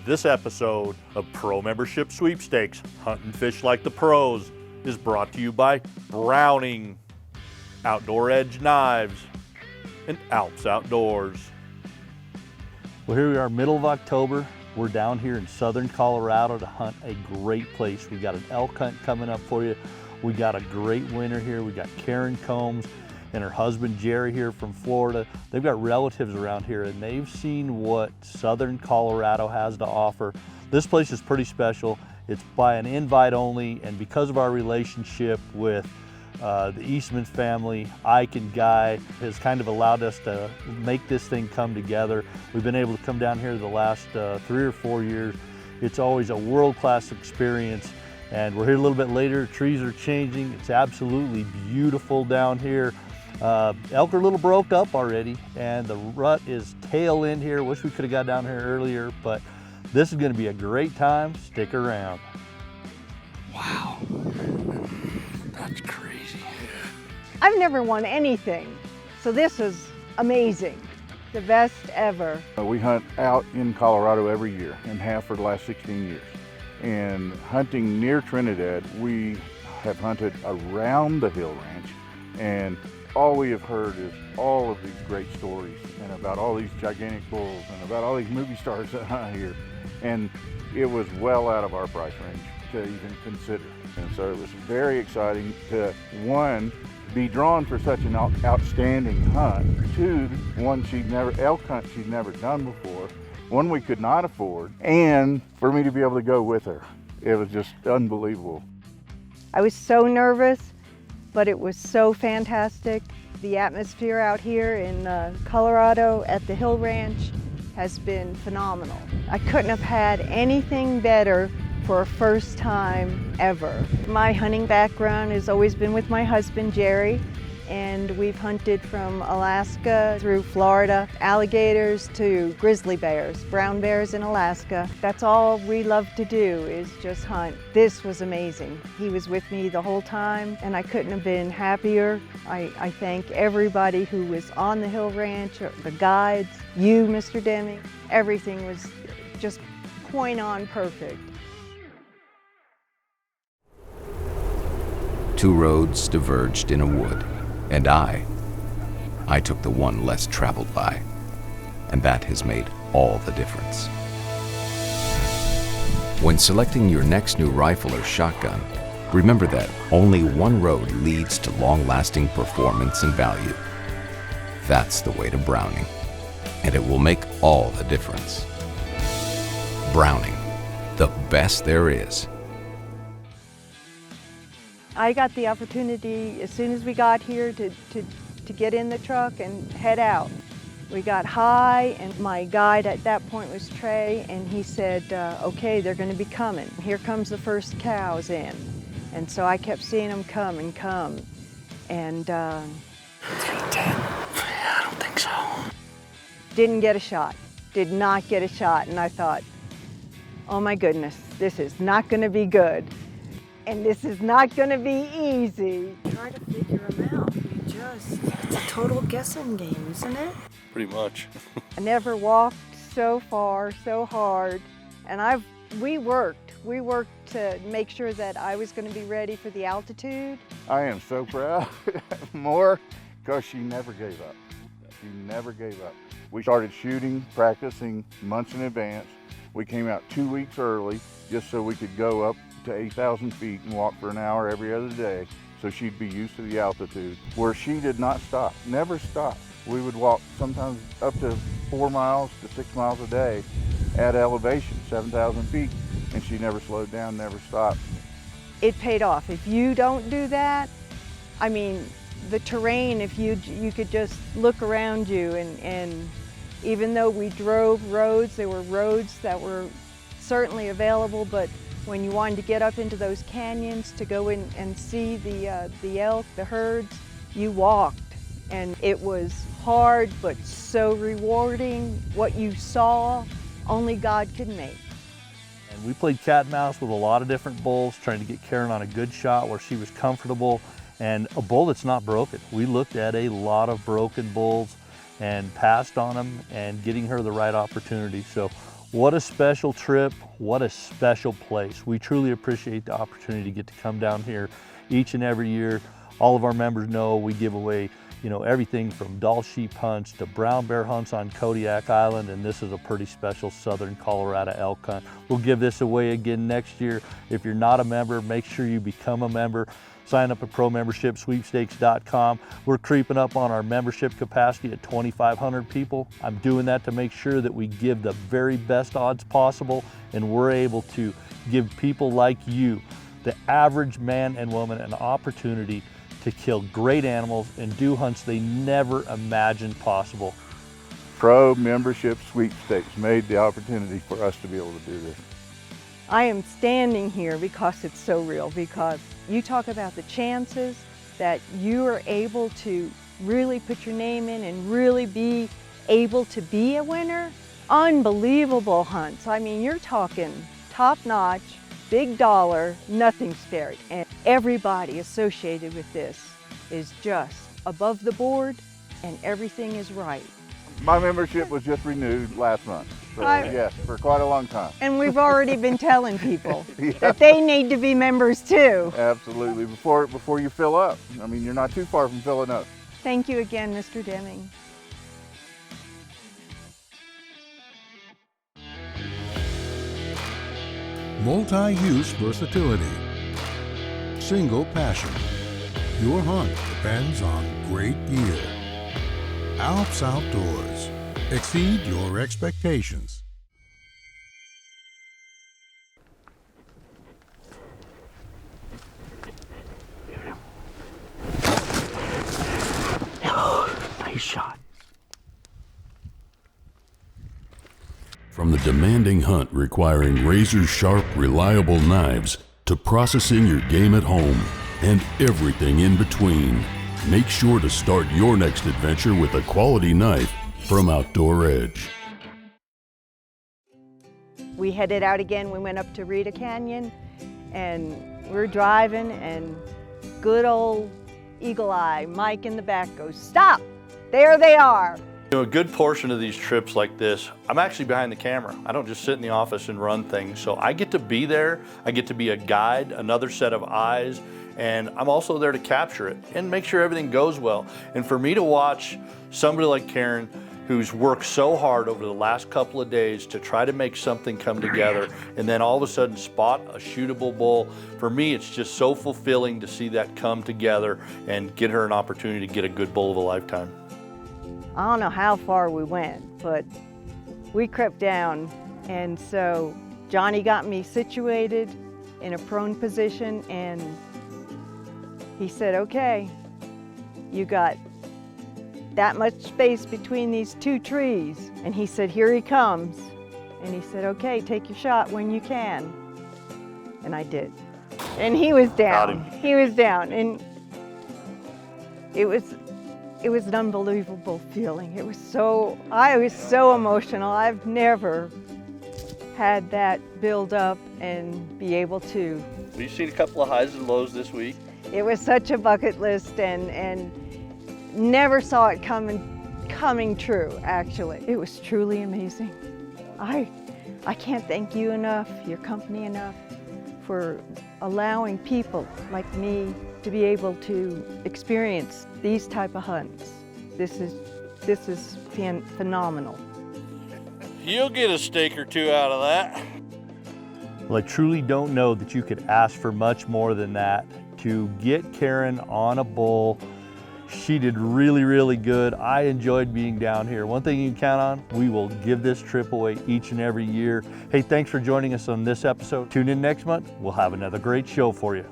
This episode of Pro Membership Sweepstakes, Hunt and Fish Like the Pros, is brought to you by Browning, Outdoor Edge Knives, and Alps Outdoors. Well, here we are, middle of October. We're down here in southern Colorado to hunt a great place. We got an elk hunt coming up for you. We got a great winter here. We got Karen Combs and her husband Jerry here from Florida. They've got relatives around here and they've seen what southern Colorado has to offer. This place is pretty special. It's by an invite only, and because of our relationship with the Eastman family, Ike and Guy has kind of allowed us to make this thing come together. We've been able to come down here the last 3 or 4 years. It's always a world-class experience, and we're here a little bit later. Trees are changing. It's absolutely beautiful down here. Elk are a little broke up already, and the rut is tail end here. Wish we could have got down here earlier, but this is going to be a great time. Stick around. Wow, that's crazy. I've never won anything, so this is amazing. The best ever. We hunt out in Colorado every year and have for the last 16 years. And hunting near Trinidad, we have hunted around the Hill Ranch, and all we have heard is all of these great stories and about all these gigantic bulls and about all these movie stars that hunt here. And it was well out of our price range to even consider. And so it was very exciting to, one, be drawn for such an outstanding hunt, two, one elk hunt she'd never done before, one we could not afford, and for me to be able to go with her. It was just unbelievable. I was so nervous, but it was so fantastic. The atmosphere out here in Colorado at the Hill Ranch has been phenomenal. I couldn't have had anything better for a first time ever. My hunting background has always been with my husband, Jerry, and we've hunted from Alaska through Florida, alligators to grizzly bears, brown bears in Alaska. That's all we love to do is just hunt. This was amazing. He was with me the whole time and I couldn't have been happier. I thank everybody who was on the Hill Ranch, the guides, you, Mr. Deming. Everything was just point on perfect. Two roads diverged in a wood, and I took the one less traveled by, and that has made all the difference. When selecting your next new rifle or shotgun, remember that only one road leads to long-lasting performance and value. That's the way to Browning, and it will make all the difference. Browning, the best there is. I got the opportunity as soon as we got here to get in the truck and head out. We got high, and my guide at that point was Trey, and he said, okay, they're going to be coming. Here comes the first cows in. And so I kept seeing them come and come. And 310. I don't think so. didn't get a shot, did not get a shot. And I thought, oh my goodness, this is not going to be good. And this is not going to be easy. Try to figure them out. It's a total guessing game, isn't it? Pretty much. I never walked so far, so hard, and we worked to make sure that I was going to be ready for the altitude. I am so proud, more because she never gave up. She never gave up. We started shooting, practicing months in advance. We came out 2 weeks early just so we could go up to 8,000 feet and walk for an hour every other day so she'd be used to the altitude, where she did not stop, never stopped. We would walk sometimes up to 4 miles to 6 miles a day at elevation, 7,000 feet, and she never slowed down, never stopped. It paid off. If you don't do that, I mean, the terrain, if you could just look around you, and even though we drove roads, there were roads that were certainly available, but when you wanted to get up into those canyons to go in and see the elk, the herds, you walked. And it was hard, but so rewarding. What you saw, only God could make. And we played cat and mouse with a lot of different bulls, trying to get Karen on a good shot where she was comfortable, and a bull that's not broken. We looked at a lot of broken bulls and passed on them and getting her the right opportunity. So What a special trip, what a special place. We truly appreciate the opportunity to get to come down here each and every year. All of our members know we give away, you know, everything from Dall sheep hunts to brown bear hunts on Kodiak Island, and this is a pretty special southern Colorado elk hunt. We'll give this away again next year. If you're not a member, make sure you become a member. Sign up at ProMembershipSweepstakes.com. We're creeping up on our membership capacity at 2,500 people. I'm doing that to make sure that we give the very best odds possible, and we're able to give people like you, the average man and woman, an opportunity to kill great animals and do hunts they never imagined possible. Pro Membership Sweepstakes made the opportunity for us to be able to do this. I am standing here because it's so real, because you talk about the chances that you are able to really put your name in and really be able to be a winner. Unbelievable hunts. I mean, you're talking top-notch, big dollar, nothing spared. And everybody associated with this is just above the board, and everything is right. My membership was just renewed last month. So yes, for quite a long time. And we've already been telling people that they need to be members too. Absolutely, before you fill up. I mean, you're not too far from filling up. Thank you again, Mr. Deming. Multi-use versatility. Single passion. Your hunt depends on great gear. Alps Outdoors. Exceed your expectations. Nice shot. From the demanding hunt requiring razor-sharp, reliable knives to processing your game at home and everything in between, make sure to start your next adventure with a quality knife from Outdoor Edge. We headed out again. We went up to Rita Canyon, and we're driving, and good old Eagle Eye, Mike in the back goes, "Stop! There they are." You know, a good portion of these trips like this, I'm actually behind the camera. I don't just sit in the office and run things. So I get to be there. I get to be a guide, another set of eyes, and I'm also there to capture it and make sure everything goes well. And for me to watch somebody like Karen, who's worked so hard over the last couple of days to try to make something come together, and then all of a sudden spot a shootable bull, for me it's just so fulfilling to see that come together and get her an opportunity to get a good bull of a lifetime. I don't know how far we went, but we crept down, and so Johnny got me situated in a prone position, and he said, "Okay, you got that much space between these two trees." And he said, "Here he comes." And he said, "Okay, take your shot when you can." And I did. And he was down. He was down, and it was an unbelievable feeling. I was so emotional. I've never had that build up and be able to. You've seen a couple of highs and lows this week. It was such a bucket list, and never saw it coming true, actually. It was truly amazing. I can't thank you enough, your company enough, for allowing people like me to be able to experience these type of hunts. This is phenomenal. You'll get a steak or two out of that. Well, I truly don't know that you could ask for much more than that. To get Karen on a bull, she did really, really good. I enjoyed being down here. One thing you can count on, we will give this trip away each and every year. Hey, thanks for joining us on this episode. Tune in next month. We'll have another great show for you.